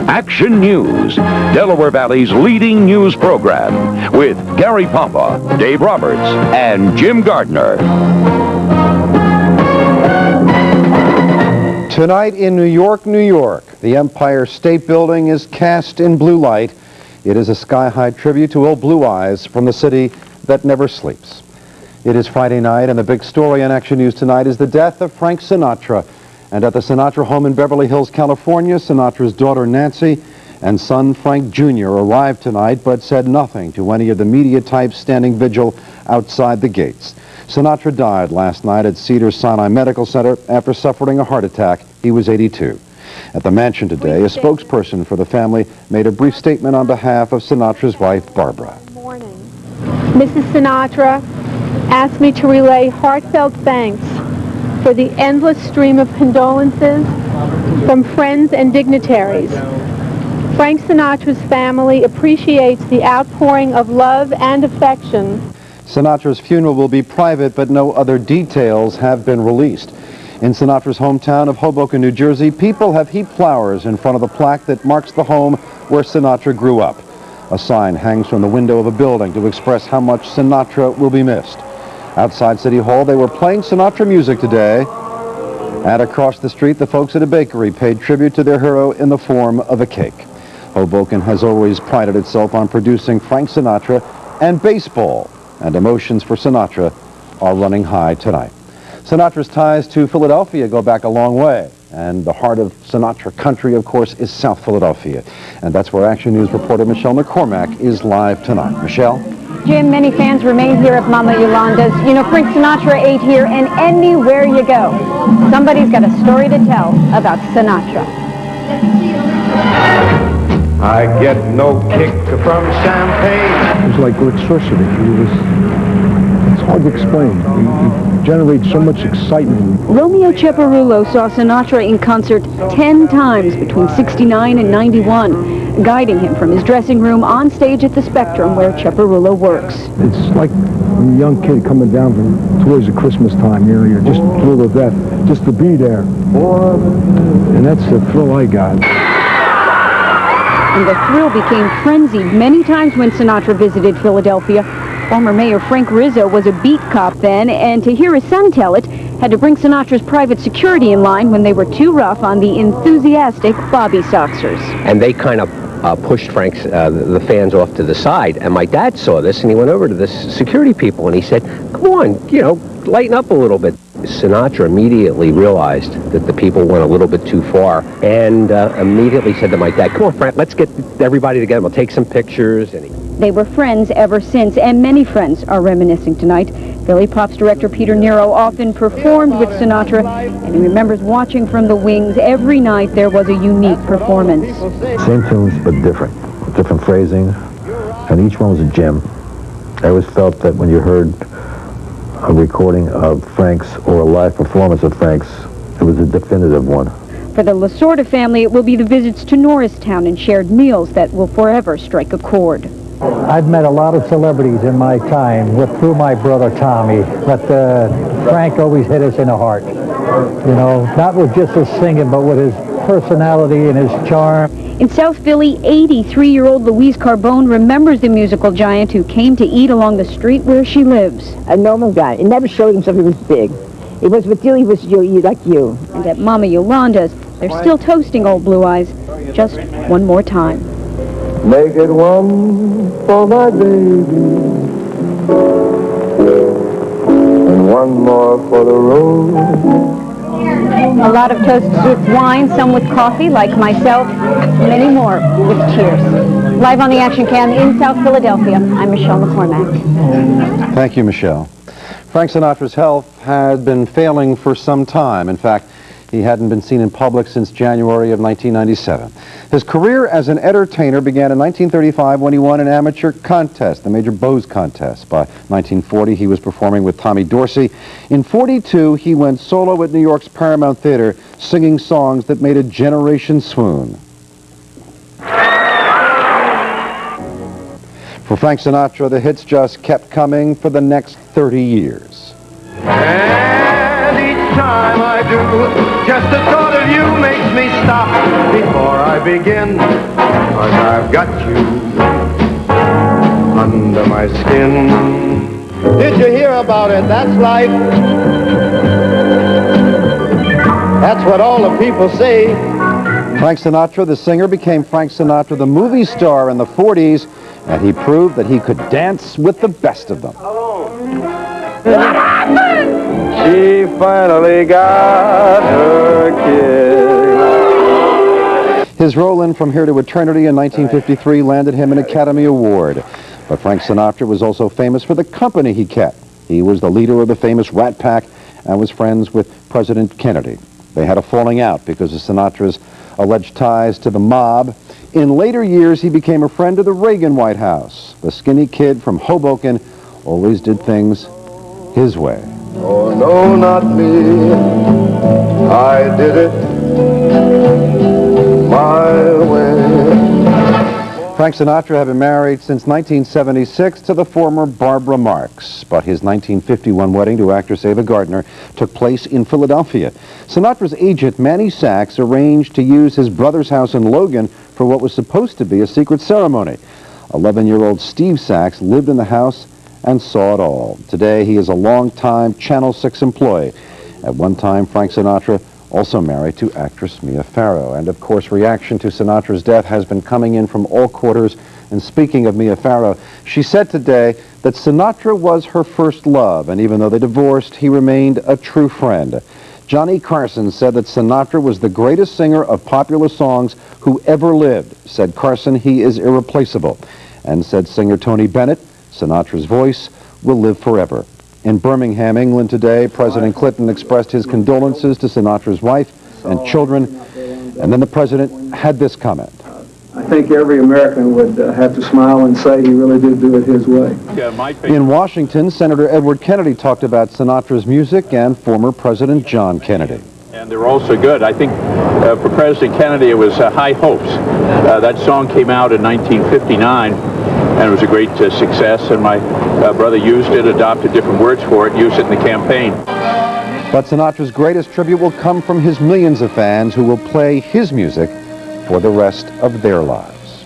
Action News, Delaware Valley's leading news program, with Gary Papa, Dave Roberts, and Jim Gardner. Tonight in New York, New York, the Empire State Building is cast in blue light. It is a sky-high tribute to old Blue Eyes from the city that never sleeps. It is Friday night, and the big story on Action News tonight is the death of Frank Sinatra. And at the Sinatra home in Beverly Hills, California, Sinatra's daughter Nancy and son Frank Jr. arrived tonight but said nothing to any of the media types standing vigil outside the gates. Sinatra died last night at Cedars-Sinai Medical Center after suffering a heart attack. He was 82. At the mansion today, a spokesperson for the family made a brief statement on behalf of Sinatra's wife, Barbara. Good morning. Mrs. Sinatra asked me to relay heartfelt thanks for the endless stream of condolences from friends and dignitaries. Frank Sinatra's family appreciates the outpouring of love and affection. Sinatra's funeral will be private, but no other details have been released. In Sinatra's hometown of Hoboken, New Jersey, people have heaped flowers in front of the plaque that marks the home where Sinatra grew up. A sign hangs from the window of a building to express how much Sinatra will be missed. Outside City Hall, they were playing Sinatra music today. And across the street, the folks at a bakery paid tribute to their hero in the form of a cake. Hoboken has always prided itself on producing Frank Sinatra, and baseball and emotions for Sinatra are running high tonight. Sinatra's ties to Philadelphia go back a long way, and the heart of Sinatra country, of course, is South Philadelphia. And that's where Action News reporter Michelle McCormack is live tonight. Michelle? Jim, many fans remain here at Mama Yolanda's. You know, Frank Sinatra ate here, and anywhere you go, somebody's got a story to tell about Sinatra. I get no kick from champagne. It was like good sorcery. It's hard to explain. He generates so much excitement. Romeo Ceparulo saw Sinatra in concert 10 times between 69 and 91, guiding him from his dressing room on stage at the Spectrum where Ceparulo works. It's like a young kid coming down from toys at Christmas time. You know, you're just thrilled to death just to be there. And that's the thrill I got. And the thrill became frenzied many times when Sinatra visited Philadelphia. Former Mayor Frank Rizzo was a beat cop then, and to hear his son tell it, had to bring Sinatra's private security in line when they were too rough on the enthusiastic Bobby Soxers. And they kind of pushed Frank's, the fans off to the side. And my dad saw this, and he went over to the security people, and he said, come on, you know, lighten up a little bit. Sinatra immediately realized that the people went a little bit too far, and immediately said to my dad, come on, Frank, let's get everybody together. We'll take some pictures. And they were friends ever since, and many friends are reminiscing tonight. Philly Pop's director Peter Nero often performed with Sinatra, and he remembers watching from the wings. Every night there was a unique performance. Same tunes, but different phrasing, and each one was a gem. I always felt that when you heard a recording of Frank's or a live performance of Frank's, it was a definitive one. For the Lasorda family, it will be the visits to Norristown and shared meals that will forever strike a chord. I've met a lot of celebrities in my time through my brother Tommy, but Frank always hit us in the heart. You know, not with just his singing, but with his personality and his charm. In South Philly, 83-year-old Louise Carbone remembers the musical giant who came to eat along the street where she lives. A normal guy. He never showed himself he was big. He was with you, he was you, like you. And at Mama Yolanda's, they're still toasting old Blue Eyes just one more time. Make it one for my baby, and one more for the road. A lot of toasts with wine, some with coffee, like myself, many more with cheers. Live on the Action Cam in South Philadelphia, I'm Michelle McCormack. Thank you, Michelle. Frank Sinatra's health had been failing for some time. In fact, he hadn't been seen in public since January of 1997. His career as an entertainer began in 1935 when he won an amateur contest, the Major Bowes contest. By 1940, he was performing with Tommy Dorsey. In 42, he went solo at New York's Paramount Theater, singing songs that made a generation swoon. For Frank Sinatra, the hits just kept coming for the next 30 years. And each Just the thought of you makes me stop before I begin. 'Cause I've got you under my skin. Did you hear about it? That's life. That's what all the people say. Frank Sinatra, the singer, became Frank Sinatra, the movie star in the 40s, and he proved that he could dance with the best of them. What happened? She finally got her kid. His role in From Here to Eternity in 1953 landed him an Academy Award. But Frank Sinatra was also famous for the company he kept. He was the leader of the famous Rat Pack and was friends with President Kennedy. They had a falling out because of Sinatra's alleged ties to the mob. In later years, he became a friend of the Reagan White House. The skinny kid from Hoboken always did things his way. Oh, no, not me. I did it my way. Frank Sinatra had been married since 1976 to the former Barbara Marx, but his 1951 wedding to actress Ava Gardner took place in Philadelphia. Sinatra's agent, Manny Sachs, arranged to use his brother's house in Logan for what was supposed to be a secret ceremony. 11-year-old Steve Sachs lived in the house and saw it all. Today, he is a long-time Channel 6 employee. At one time, Frank Sinatra also married to actress Mia Farrow. And of course, reaction to Sinatra's death has been coming in from all quarters. And speaking of Mia Farrow, she said today that Sinatra was her first love, and even though they divorced, he remained a true friend. Johnny Carson said that Sinatra was the greatest singer of popular songs who ever lived. Said Carson, he is irreplaceable. And said singer Tony Bennett, Sinatra's voice will live forever. In Birmingham, England today, President Clinton expressed his condolences to Sinatra's wife and children, and then the president had this comment. I think every American would have to smile and say he really did do it his way. In Washington, Senator Edward Kennedy talked about Sinatra's music and former President John Kennedy. And they're also good. I think for President Kennedy it was High Hopes. That song came out in 1959. And it was a great success, and my brother used it, adopted different words for it, used it in the campaign. But Sinatra's greatest tribute will come from his millions of fans who will play his music for the rest of their lives.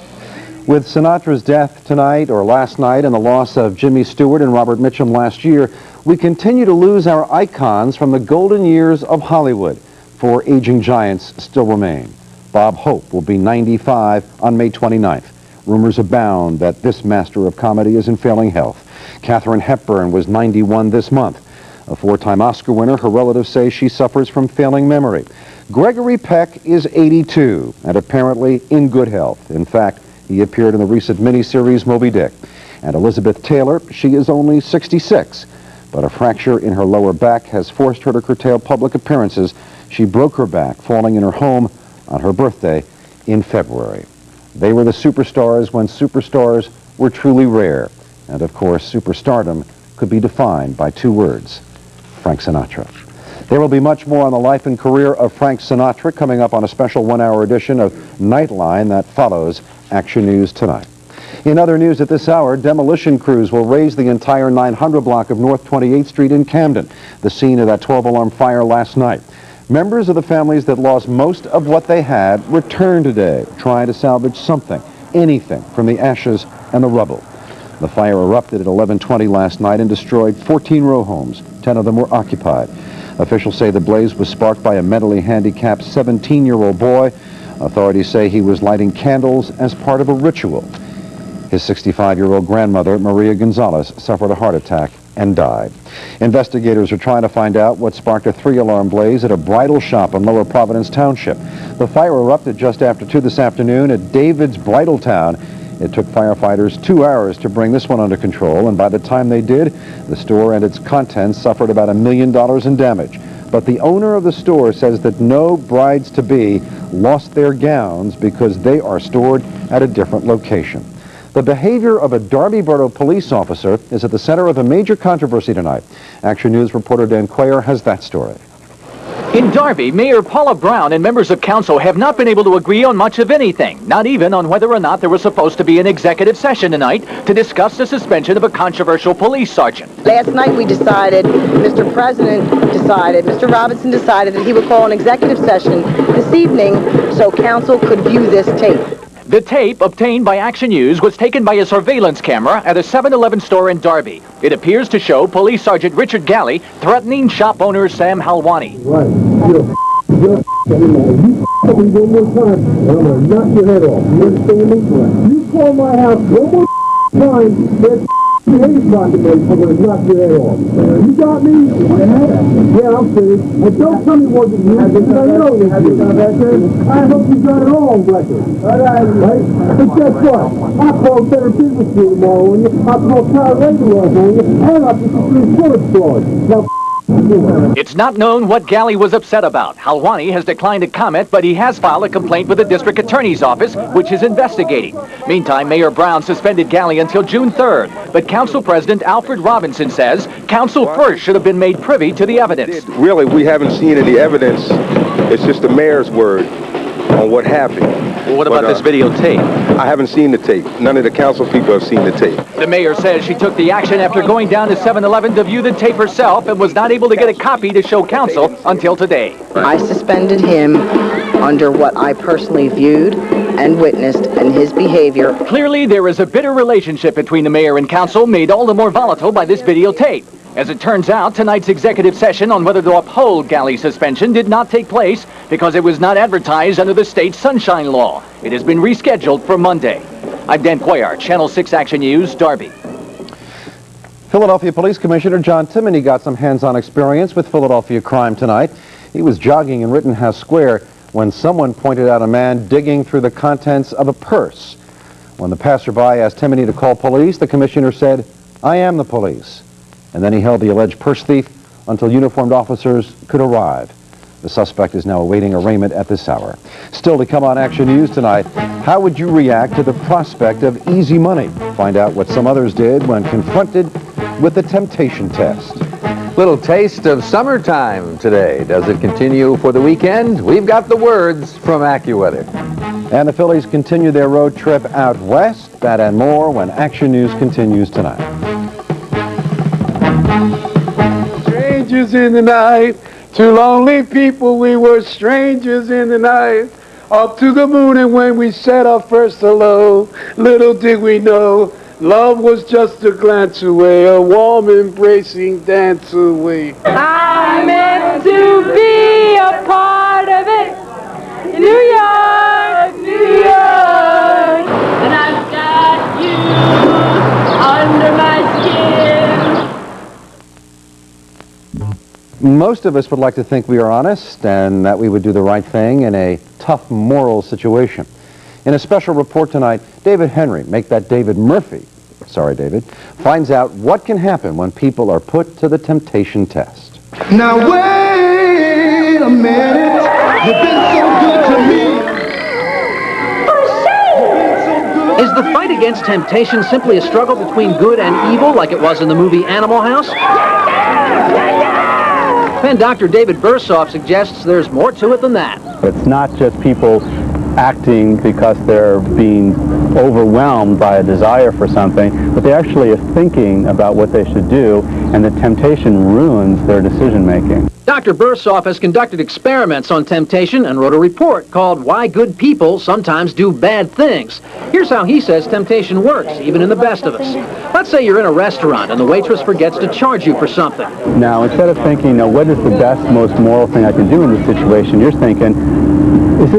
With Sinatra's death tonight, or last night, and the loss of Jimmy Stewart and Robert Mitchum last year, we continue to lose our icons from the golden years of Hollywood, for aging giants still remain. Bob Hope will be 95 on May 29th. Rumors abound that this master of comedy is in failing health. Katharine Hepburn was 91 this month. A four-time Oscar winner, her relatives say she suffers from failing memory. Gregory Peck is 82 and apparently in good health. In fact, he appeared in the recent miniseries Moby Dick. And Elizabeth Taylor, she is only 66, but a fracture in her lower back has forced her to curtail public appearances. She broke her back falling in her home on her birthday in February. They were the superstars when superstars were truly rare. And of course, superstardom could be defined by two words: Frank Sinatra. There will be much more on the life and career of Frank Sinatra coming up on a special one-hour edition of Nightline that follows Action News Tonight. In other news at this hour, demolition crews will raise the entire 900 block of North 28th Street in Camden, the scene of that 12-alarm fire last night. Members of the families that lost most of what they had returned today, trying to salvage something, anything, from the ashes and the rubble. The fire erupted at 11:20 last night and destroyed 14 row homes. 10 of them were occupied. Officials say the blaze was sparked by a mentally handicapped 17-year-old boy. Authorities say he was lighting candles as part of a ritual. His 65-year-old grandmother, Maria Gonzalez, suffered a heart attack and died. Investigators are trying to find out what sparked a 3-alarm blaze at a bridal shop in Lower Providence Township. The fire erupted just after 2 this afternoon at David's Bridal Town. It took firefighters 2 hours to bring this one under control, and by the time they did, the store and its contents suffered about $1 million in damage. But the owner of the store says that no brides-to-be lost their gowns because they are stored at a different location. The behavior of a Darby Borough police officer is at the center of a major controversy tonight. Action News reporter Dan Quayer has that story. In Darby, Mayor Paula Brown and members of council have not been able to agree on much of anything, not even on whether or not there was supposed to be an executive session tonight to discuss the suspension of a controversial police sergeant. Last night we decided, Mr. President decided, Mr. Robinson decided that he would call an executive session this evening so council could view this tape. The tape, obtained by Action News, was taken by a surveillance camera at a 7-Eleven store in Darby. It appears to show Police Sergeant Richard Galley threatening shop owner Sam Halwani. Right. You one more time, and I'm going to knock your head off. You understand me? You call my house one more time, there's hate proclamation, I'm going to knock your head off. You got me? Yeah, I'm finished. And don't tell me it wasn't you, because I know it was you. I hope you got it all on record. Right? But guess what? I'll call Better Business Bureau tomorrow on you. I'll call child labor laws on you. And I'll put you through court fraud. Now, it's not known what Galley was upset about. Halwani has declined to comment, but he has filed a complaint with the district attorney's office, which is investigating. Meantime, Mayor Brown suspended Galley until June 3rd, but Council President Alfred Robinson says Council first should have been made privy to the evidence. Really, we haven't seen any evidence. It's just the mayor's word on what happened. Well, what about this videotape? I haven't seen the tape. None of the council people have seen the tape. The mayor says she took the action after going down to 7-Eleven to view the tape herself and was not able to get a copy to show council until today. I suspended him under what I personally viewed and witnessed in his behavior. Clearly, there is a bitter relationship between the mayor and council, made all the more volatile by this videotape. As it turns out, tonight's executive session on whether to uphold Galley's suspension did not take place because it was not advertised under the state's sunshine law. It has been rescheduled for Monday. I'm Dan Cuellar, Channel 6 Action News, Darby. Philadelphia Police Commissioner John Timoney got some hands-on experience with Philadelphia crime tonight. He was jogging in Rittenhouse Square when someone pointed out a man digging through the contents of a purse. When the passerby asked Timoney to call police, the commissioner said, "I am the police." And then he held the alleged purse thief until uniformed officers could arrive. The suspect is now awaiting arraignment at this hour. Still to come on Action News tonight, how would you react to the prospect of easy money? Find out what some others did when confronted with the temptation test. Little taste of summertime today. Does it continue for the weekend? We've got the words from AccuWeather. And the Phillies continue their road trip out west. That and more when Action News continues tonight. Strangers in the night, two lonely people, we were strangers in the night. Up to the moon, and when we said our first hello, little did we know, love was just a glance away, a warm embracing dance away. I meant to be a part of it, New York, New York, and I've got you under my skin. Most of us would like to think we are honest and that we would do the right thing in a tough moral situation. In a special report tonight, David Henry, make that David Murphy, sorry David, finds out what can happen when people are put to the temptation test. Now wait a minute, you've been so good to me. Is the fight against temptation simply a struggle between good and evil like it was in the movie Animal House? Then Dr. David Bursoff suggests there's more to it than that. It's not just people acting because they're being overwhelmed by a desire for something, but they actually are thinking about what they should do, and the temptation ruins their decision-making. Dr. Bursoff has conducted experiments on temptation and wrote a report called Why Good People Sometimes Do Bad Things. Here's how he says temptation works, even in the best of us. Let's say you're in a restaurant and the waitress forgets to charge you for something. Now, instead of thinking, now, what is the best, most moral thing I can do in this situation, you're thinking, is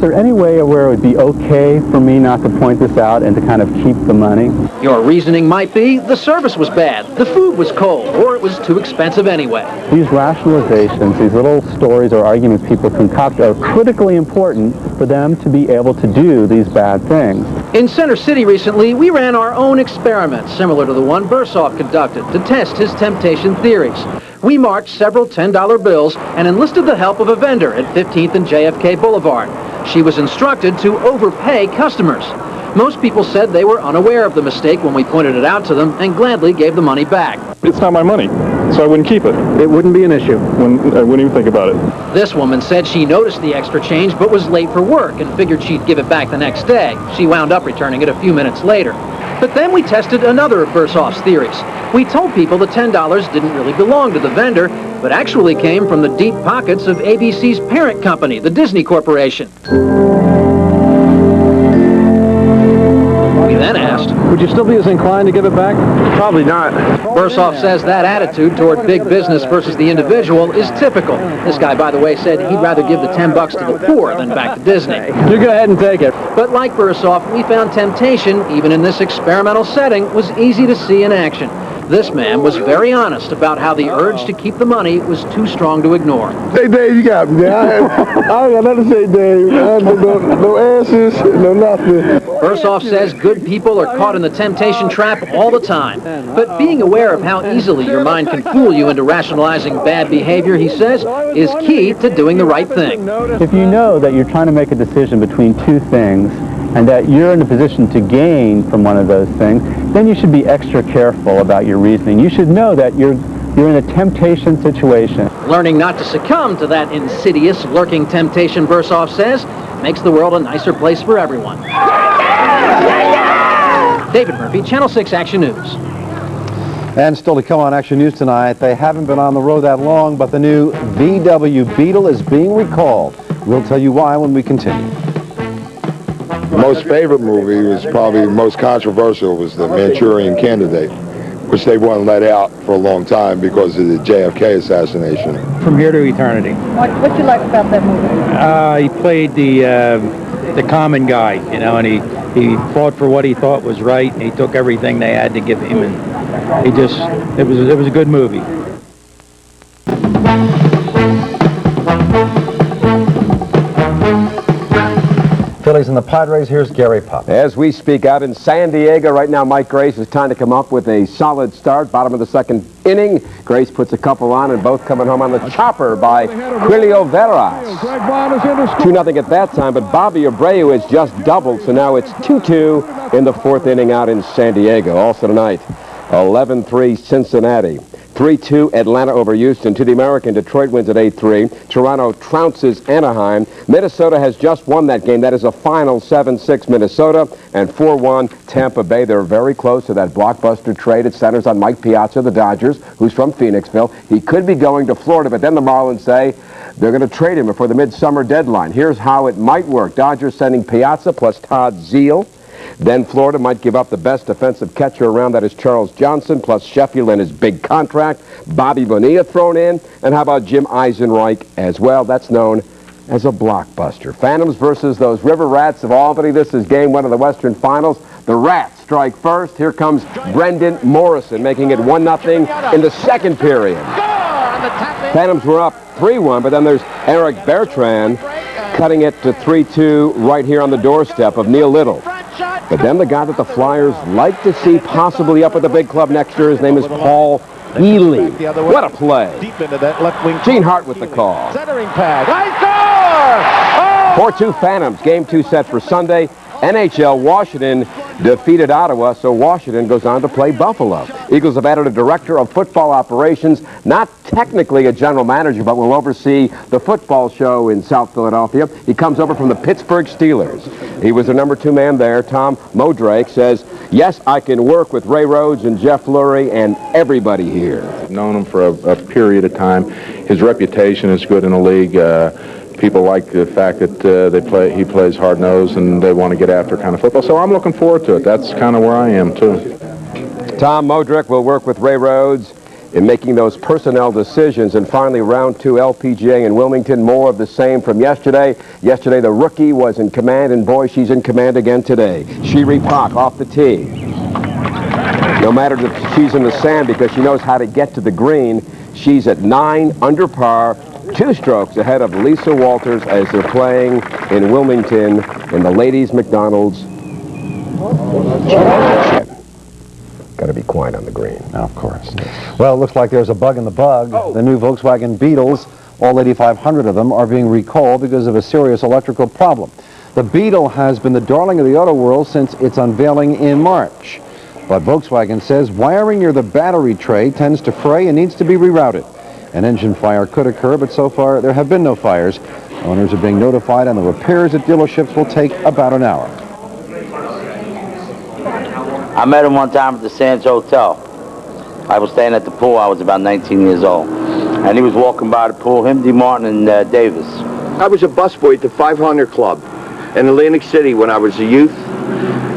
there any way where it would be okay for me not to point this out and to kind of keep the money? Your reasoning might be the service was bad, the food was cold, or it was too expensive anyway. These rationalizations, these little stories or arguments people concoct are critically important for them to be able to do these bad things. In Center City recently, we ran our own experiment, similar to the one Bursoff conducted, to test his temptation theories. We marked several $10 bills and enlisted the help of a vendor at 15th and JFK Boulevard. She was instructed to overpay customers. Most people said they were unaware of the mistake when we pointed it out to them and gladly gave the money back. It's not my money. So I wouldn't keep it. It wouldn't be an issue. I wouldn't even think about it. This woman said she noticed the extra change but was late for work and figured she'd give it back the next day. She wound up returning it a few minutes later. But then we tested another of Bursoff's theories. We told people the $10 didn't really belong to the vendor, but actually came from the deep pockets of ABC's parent company, the Disney Corporation. We then asked, would you still be as inclined to give it back? Probably not. Bursoff says that attitude toward big business versus the individual is typical. This guy, by the way, said he'd rather give the $10 to the poor than back to Disney. You go ahead and take it. But like Bursoff, we found temptation, even in this experimental setting, was easy to see in action. This man was very honest about how the urge to keep the money was too strong to ignore. Hey, Dave, you got me. I ain't got nothing to say, Dave. No answers, no nothing. Bursoff says good people are caught in the temptation trap all the time. But being aware of how easily your mind can fool you into rationalizing bad behavior, he says, is key to doing the right thing. If you know that you're trying to make a decision between two things, and that you're in a position to gain from one of those things, then you should be extra careful about your reasoning. You should know that you're in a temptation situation. Learning not to succumb to that insidious, lurking temptation, Bursoff says, makes the world a nicer place for everyone. David Murphy, Channel 6 Action News. And still to come on Action News tonight, they haven't been on the road that long, but the new VW Beetle is being recalled. We'll tell you why when we continue. Most favorite movie was probably most controversial was The Manchurian Candidate, which they wouldn't let out for a long time because of the JFK assassination. From Here to Eternity. What you like about that movie? He played the common guy, you know, and he fought for what he thought was right, and he took everything they had to give him, and it was a good movie. Phillies and the Padres, here's Gary Pop. As we speak out in San Diego right now, Mike Grace is trying to come up with a solid start. Bottom of the second inning. Grace puts a couple on, and both coming home on the chopper by Quilio Veras. 2-0 at that time, but Bobby Abreu has just doubled, so now it's 2-2 in the fourth inning out in San Diego. Also tonight, 11-3 Cincinnati. 3-2 Atlanta over Houston. To the American, Detroit wins at 8-3. Toronto trounces Anaheim. Minnesota has just won that game. That is a final 7-6 Minnesota and 4-1 Tampa Bay. They're very close to that blockbuster trade. It centers on Mike Piazza, the Dodgers, who's from Phoenixville. He could be going to Florida, but then the Marlins say they're going to trade him before the midsummer deadline. Here's how it might work. Dodgers sending Piazza plus Todd Zeile. Then Florida might give up the best defensive catcher around, that is Charles Johnson, plus Sheffield and his big contract. Bobby Bonilla thrown in. And how about Jim Eisenreich as well? That's known as a blockbuster. Phantoms versus those River Rats of Albany. This is game one of the Western Finals. The Rats strike first. Here comes Brendan Morrison, making it 1-0 in the second period. Phantoms were up 3-1, but then there's Eric Bertrand cutting it to 3-2 right here on the doorstep of Neil Little. But then the guy that the Flyers like to see possibly up at the big club next year, his name is Paul Ely. What a play. Deep into that left wing. Gene Hart with the call. Centering pass. I score! 4-2 Phantoms. Game 2 set for Sunday. NHL Washington defeated Ottawa, so Washington goes on to play Buffalo. Eagles have added a director of football operations, not technically a general manager, but will oversee the football show in South Philadelphia. He comes over from the Pittsburgh Steelers. He was the number 2 man there. Tom Modrake says, yes, I can work with Ray Rhodes and Jeff Lurie and everybody here. I've known him for a period of time. His reputation is good in the league. People like the fact that he plays hard-nosed and they want to get after kind of football. So I'm looking forward to it. That's kind of where I am, too. Tom Modric will work with Ray Rhodes in making those personnel decisions. And finally, round 2 LPGA in Wilmington. More of the same from yesterday. Yesterday, the rookie was in command, and boy, she's in command again today. Shiri Pak off the tee. No matter if she's in the sand because she knows how to get to the green, she's at 9 under par. 2 strokes ahead of Lisa Walters as they're playing in Wilmington in the Ladies McDonald's. Got to be quiet on the green. Of course. Well, it looks like there's a bug in the bug. The new Volkswagen Beetles, all 8,500 of them, are being recalled because of a serious electrical problem. The Beetle has been the darling of the auto world since its unveiling in March. But Volkswagen says wiring near the battery tray tends to fray and needs to be rerouted. An engine fire could occur, but so far there have been no fires. Owners are being notified, and the repairs at dealerships will take about an hour. I met him one time at the Sands Hotel. I was staying at the pool. I was about 19 years old. And he was walking by the pool, him, D. Martin, and Davis. I was a busboy at the 500 Club in Atlantic City when I was a youth.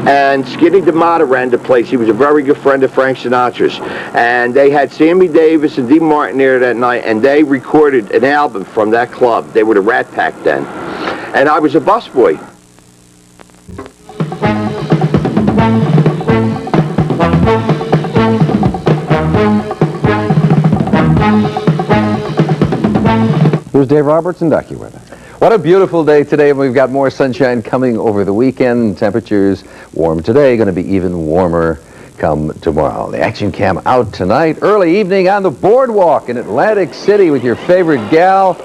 And Skinny DeMata ran the place. He was a very good friend of Frank Sinatra's. And they had Sammy Davis and D. Martin there that night, and they recorded an album from that club. They were the Rat Pack then. And I was a busboy. Here's Dave Roberts and DocuWeather. What a beautiful day today, and we've got more sunshine coming over the weekend. Temperatures warm today, going to be even warmer come tomorrow. The action cam out tonight, early evening on the boardwalk in Atlantic City with your favorite gal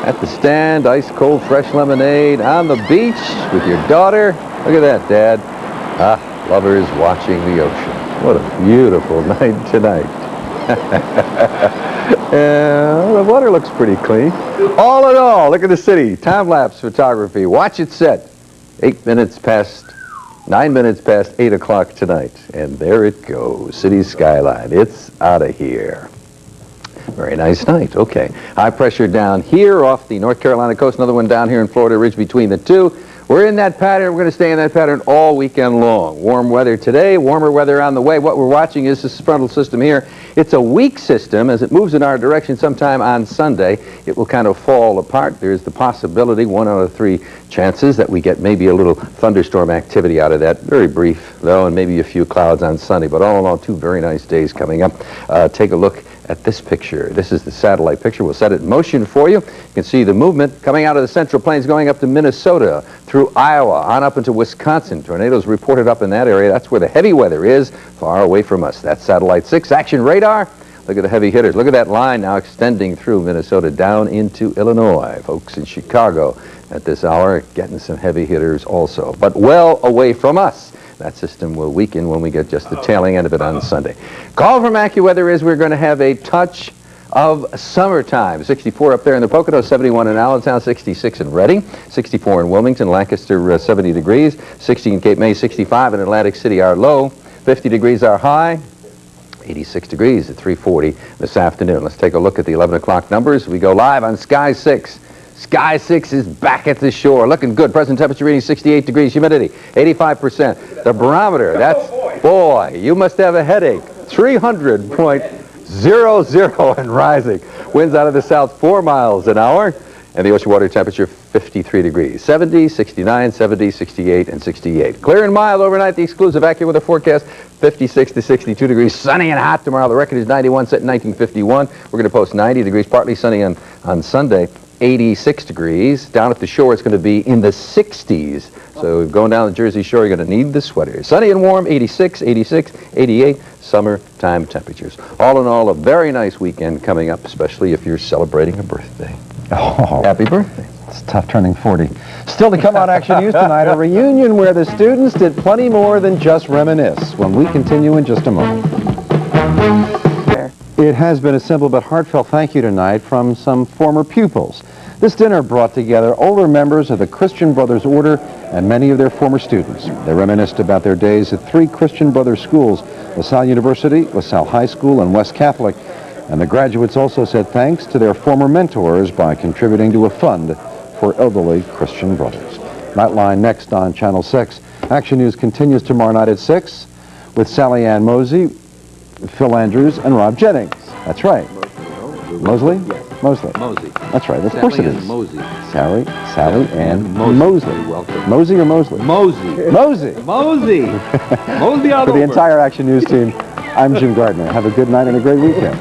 at the stand, ice cold fresh lemonade on the beach with your daughter. Look at that, Dad. Lovers watching the ocean. What a beautiful night tonight. The water looks pretty clean. All in all, look at the city. Time-lapse photography. Watch it set. 9 minutes past 8 o'clock tonight. And there it goes. City skyline. It's out of here. Very nice night. Okay. High pressure down here off the North Carolina coast. Another one down here in Florida Ridge between the two. We're in that pattern. We're going to stay in that pattern all weekend long. Warm weather today, warmer weather on the way. What we're watching is this frontal system here. It's a weak system. As it moves in our direction sometime on Sunday, it will kind of fall apart. There's the possibility, 1 out of 3 chances, that we get maybe a little thunderstorm activity out of that. Very brief, though, and maybe a few clouds on Sunday. But all in all, 2 very nice days coming up. Take a look at this picture. This is the satellite picture. We'll set it in motion for you. You can see the movement coming out of the Central Plains going up to Minnesota, through Iowa, on up into Wisconsin. Tornadoes reported up in that area. That's where the heavy weather is, far away from us. That's Satellite 6 action radar. Look at the heavy hitters. Look at that line now extending through Minnesota down into Illinois. Folks in Chicago at this hour getting some heavy hitters also, but well away from us. That system will weaken when we get just the tailing end of it on Sunday. Call from AccuWeather is we're going to have a touch of summertime. 64 up there in the Poconos, 71 in Allentown, 66 in Reading, 64 in Wilmington, Lancaster 70 degrees, 60 in Cape May, 65 in Atlantic City our low, 50 degrees our high, 86 degrees at 3:40 this afternoon. Let's take a look at the 11 o'clock numbers. We go live on Sky 6. Sky 6 is back at the shore, looking good. Present temperature reading 68 degrees, humidity 85%. The barometer, that's, boy, you must have a headache, 300.00 and rising. Winds out of the south 4 miles an hour, and the ocean water temperature 53 degrees. 70, 69, 70, 68, and 68. Clear and mild overnight, the exclusive AccuWeather forecast, 56 to 62 degrees. Sunny and hot tomorrow. The record is 91, set in 1951. We're going to post 90 degrees, partly sunny on Sunday. 86 degrees. Down at the shore, it's going to be in the 60s. So going down the Jersey Shore, you're going to need the sweater. Sunny and warm, 86, 86, 88, summertime temperatures. All in all, a very nice weekend coming up, especially if you're celebrating a birthday. Oh, happy birthday. It's tough turning 40. Still to come on Action News tonight, a reunion where the students did plenty more than just reminisce, when we continue in just a moment. It has been a simple but heartfelt thank you tonight from some former pupils. This dinner brought together older members of the Christian Brothers Order and many of their former students. They reminisced about their days at 3 Christian Brothers schools, LaSalle University, LaSalle High School, and West Catholic. And the graduates also said thanks to their former mentors by contributing to a fund for elderly Christian brothers. Nightline next on Channel 6. Action News continues tomorrow night at 6 with Sally Ann Mosey, Phil Andrews, and Rob Jennings. That's right. Mosley? Yes. Mosley. Mosey. That's right. Of course it is. Mosey. Sally and Mosley. Welcome. Mosey or Mosley? Mosey. Mosey. Mosey. Mosey all For the over. entire Action News team, I'm Jim Gardner. Have a good night and a great weekend.